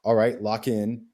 All right, lock in,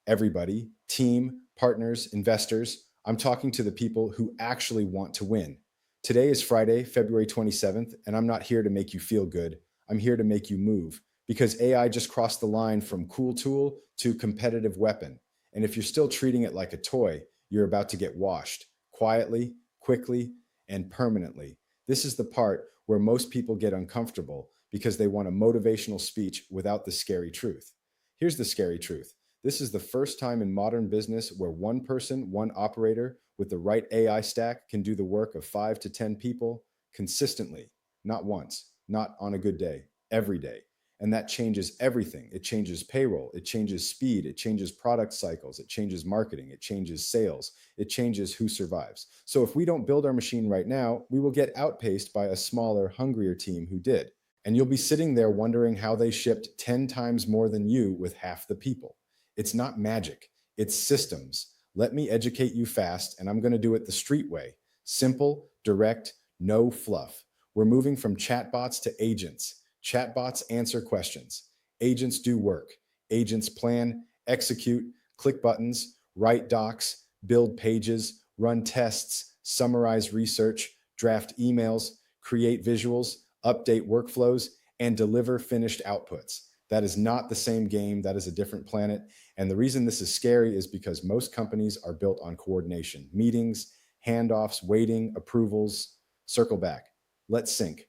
everybody, team, partners, investors. I'm talking to the people who actually want to win. Today is Friday, February 27th, and I'm not here to make you feel good. I'm here to make you move because AI just crossed the line from cool tool to competitive weapon. And if you're still treating it like a toy, you're about to get washed quietly, quickly, and permanently. This is the part where most people get uncomfortable because they want a motivational speech without the scary truth. Here's the scary truth. This is the first time in modern business where one person, one operator with the right AI stack can do the work of 5 to 10 people consistently, not once, not on a good day, every day. And that changes everything. It changes payroll, it changes speed, it changes product cycles, it changes marketing, it changes sales, it changes who survives. So if we don't build our machine right now, we will get outpaced by a smaller, hungrier team who did. And you'll be sitting there wondering how they shipped 10 times more than you with half the people. It's not magic, it's systems. Let me educate you fast, and I'm going to do it the street way. Simple, direct, no fluff. We're moving from chatbots to agents. Chatbots answer questions. Agents do work. Agents plan, execute, click buttons, write docs, build pages, run tests, summarize research, draft emails, create visuals, update workflows, and deliver finished outputs. That is not the same game. That is a different planet. And the reason this is scary is because most companies are built on coordination, meetings, handoffs, waiting, approvals. Circle back. Let's sync.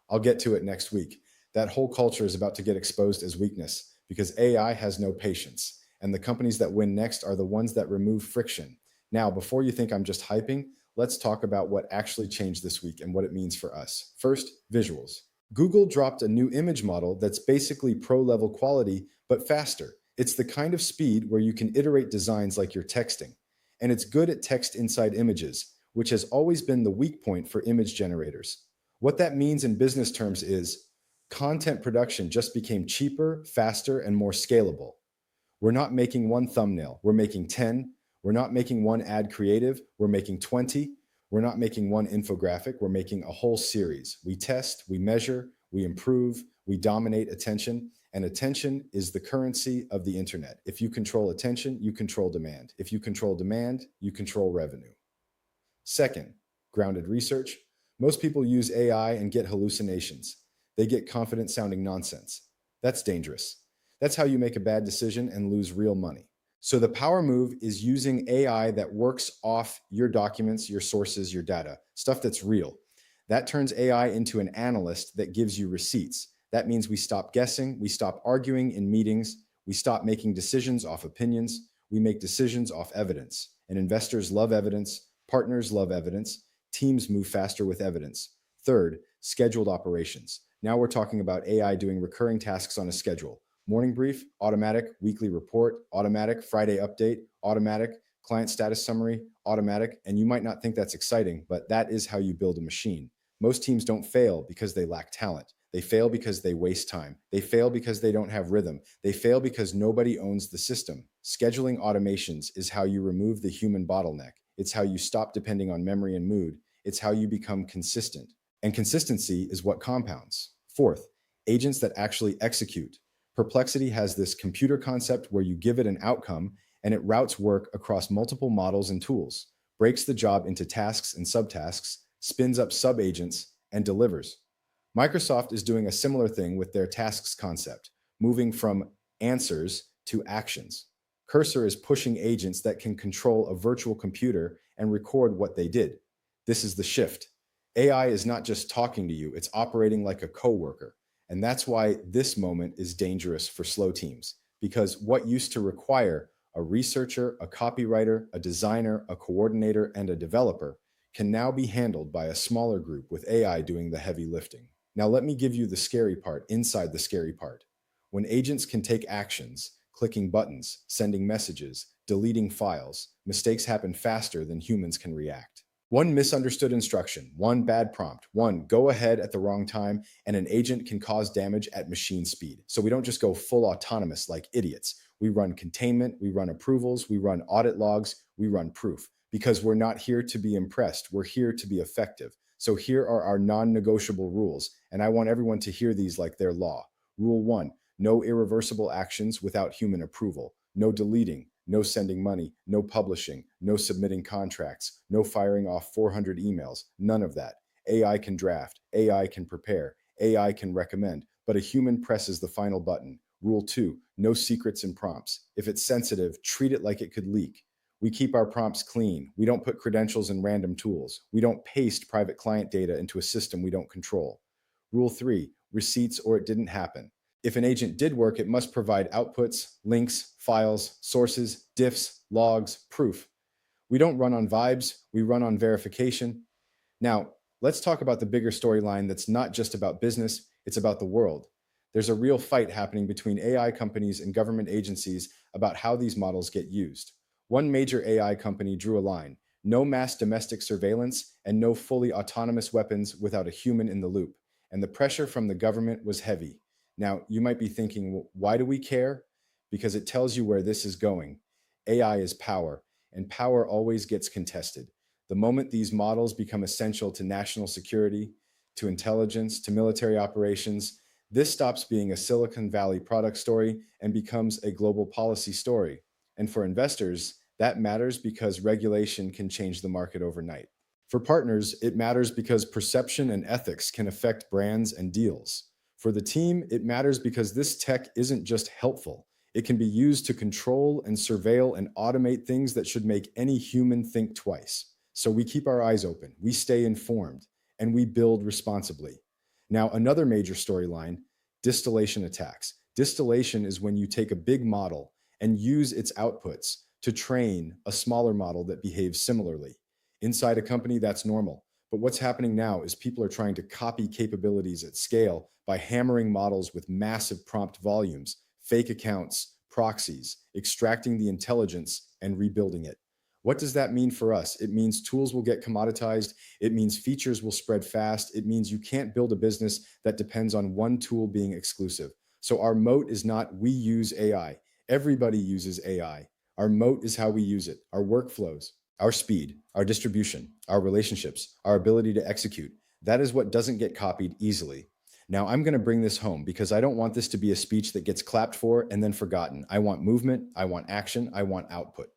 I'll get to it next week. That whole culture is about to get exposed as weakness because AI has no patience. And the companies that win next are the ones that remove friction. Now, before you think I'm just hyping, let's talk about what actually changed this week and what it means for us. First, visuals. Google dropped a new image model that's basically pro-level quality, but faster. It's the kind of speed where you can iterate designs like you're texting. And it's good at text inside images, which has always been the weak point for image generators. What that means in business terms is content production just became cheaper, faster, and more scalable. We're not making one thumbnail, we're making 10. We're not making one ad creative, we're making 20. We're not making one infographic, we're making a whole series. We test, we measure, we improve, we dominate attention, and attention is the currency of the internet. If you control attention, you control demand. If you control demand, you control revenue. Second, grounded research. Most people use AI and get hallucinations. They get confident sounding nonsense. That's dangerous. That's how you make a bad decision and lose real money. So the power move is using AI that works off your documents, your sources, your data, stuff that's real. That turns AI into an analyst that gives you receipts. That means we stop guessing, we stop arguing in meetings, we stop making decisions off opinions, we make decisions off evidence. And investors love evidence, partners love evidence, teams move faster with evidence. Third, scheduled operations. Now we're talking about AI doing recurring tasks on a schedule. Morning brief, automatic, weekly report, automatic, Friday update, automatic, client status summary, automatic. And you might not think that's exciting, but that is how you build a machine. Most teams don't fail because they lack talent. They fail because they waste time. They fail because they don't have rhythm. They fail because nobody owns the system. Scheduling automations is how you remove the human bottleneck. It's how you stop depending on memory and mood. It's how you become consistent. And consistency is what compounds. Fourth, agents that actually execute. Perplexity has this computer concept where you give it an outcome and it routes work across multiple models and tools, breaks the job into tasks and subtasks, spins up sub-agents, and delivers. Microsoft is doing a similar thing with their tasks concept, moving from answers to actions. Cursor is pushing agents that can control a virtual computer and record what they did. This is the shift. AI is not just talking to you, it's operating like a coworker. And that's why this moment is dangerous for slow teams, because what used to require a researcher, a copywriter, a designer, a coordinator, and a developer can now be handled by a smaller group with AI doing the heavy lifting. Now, let me give you the scary part inside the scary part. When agents can take actions, clicking buttons, sending messages, deleting files, mistakes happen faster than humans can react. One misunderstood instruction, one bad prompt, one go ahead at the wrong time, and an agent can cause damage at machine speed. So we don't just go full autonomous like idiots. We run containment, we run approvals, we run audit logs, we run proof. Because we're not here to be impressed, we're here to be effective. So here are our non-negotiable rules, and I want everyone to hear these like they're law. Rule 1, No irreversible actions without human approval. No deleting, no sending money, no publishing, no submitting contracts, no firing off 400 emails. None of that. AI can draft, AI can prepare, AI can recommend, but a human presses the final button. Rule 2, no secrets in prompts. If it's sensitive, treat it like it could leak. We keep our prompts clean. We don't put credentials in random tools. We don't paste private client data into a system we don't control. Rule 3, receipts or it didn't happen. If an agent did work, it must provide outputs, links, files, sources, diffs, logs, proof. We don't run on vibes, we run on verification. Now, let's talk about the bigger storyline that's not just about business, it's about the world. There's a real fight happening between AI companies and government agencies about how these models get used. One major AI company drew a line: no mass domestic surveillance and no fully autonomous weapons without a human in the loop. And the pressure from the government was heavy. Now, you might be thinking, "Well, why do we care?" Because it tells you where this is going. AI is power, and power always gets contested. The moment these models become essential to national security, to intelligence, to military operations, this stops being a Silicon Valley product story and becomes a global policy story. And for investors, that matters because regulation can change the market overnight. For partners, it matters because perception and ethics can affect brands and deals. For the team, it matters because this tech isn't just helpful. It can be used to control and surveil and automate things that should make any human think twice. So we keep our eyes open, we stay informed, and we build responsibly. Now, another major storyline: distillation attacks. Distillation is when you take a big model and use its outputs to train a smaller model that behaves similarly. Inside a company, that's normal. But what's happening now is people are trying to copy capabilities at scale by hammering models with massive prompt volumes, fake accounts, proxies, extracting the intelligence and rebuilding it. What does that mean for us? It means tools will get commoditized. It means features will spread fast. It means you can't build a business that depends on one tool being exclusive. So our moat is not we use AI. Everybody uses AI. Our moat is how we use it, our workflows, our speed, our distribution, our relationships, our ability to execute. That is what doesn't get copied easily. Now, I'm going to bring this home because I don't want this to be a speech that gets clapped for and then forgotten. I want movement, I want action, I want output.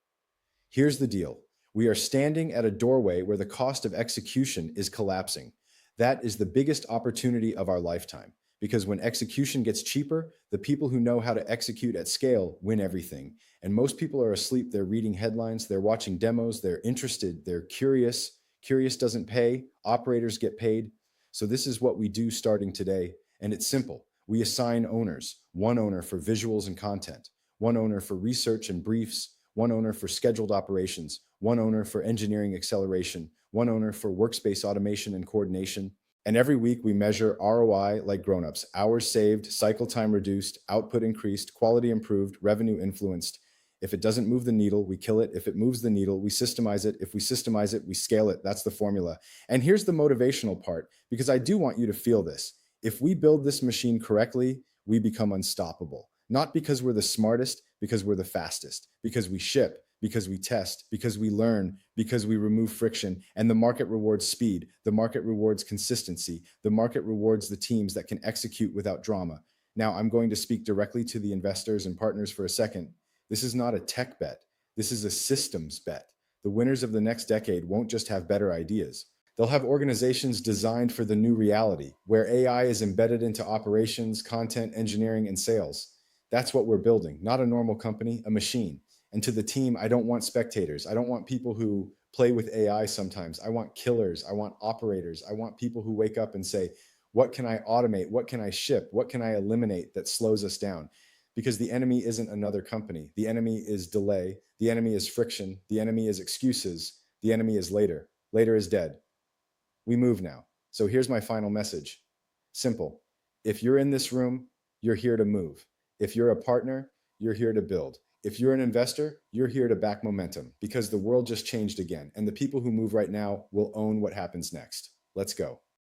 Here's the deal. We are standing at a doorway where the cost of execution is collapsing. That is the biggest opportunity of our lifetime, because when execution gets cheaper, the people who know how to execute at scale win everything. And most people are asleep. They're reading headlines, they're watching demos, they're interested, they're curious. Curious doesn't pay, operators get paid. So this is what we do starting today, and it's simple. We assign owners: one owner for visuals and content, one owner for research and briefs, one owner for scheduled operations, one owner for engineering acceleration, one owner for workspace automation and coordination. And every week we measure ROI like grown-ups: hours saved, cycle time reduced, output increased, quality improved, revenue influenced. If it doesn't move the needle, we kill it. If it moves the needle, we systemize it. If we systemize it, we scale it. That's the formula. And here's the motivational part, because I do want you to feel this. If we build this machine correctly, we become unstoppable. Not because we're the smartest, because we're the fastest, because we ship, because we test, because we learn, because we remove friction. And the market rewards speed. The market rewards consistency. The market rewards the teams that can execute without drama. Now, I'm going to speak directly to the investors and partners for a second. This is not a tech bet. This is a systems bet. The winners of the next decade won't just have better ideas. They'll have organizations designed for the new reality, where AI is embedded into operations, content, engineering, and sales. That's what we're building, not a normal company, a machine. And to the team, I don't want spectators. I don't want people who play with AI sometimes. I want killers. I want operators. I want people who wake up and say, what can I automate? What can I ship? What can I eliminate that slows us down? Because the enemy isn't another company. The enemy is delay. The enemy is friction. The enemy is excuses. The enemy is later. Later is dead. We move now. So here's my final message. Simple. If you're in this room, you're here to move. If you're a partner, you're here to build. If you're an investor, you're here to back momentum, because the world just changed again, and the people who move right now will own what happens next. Let's go.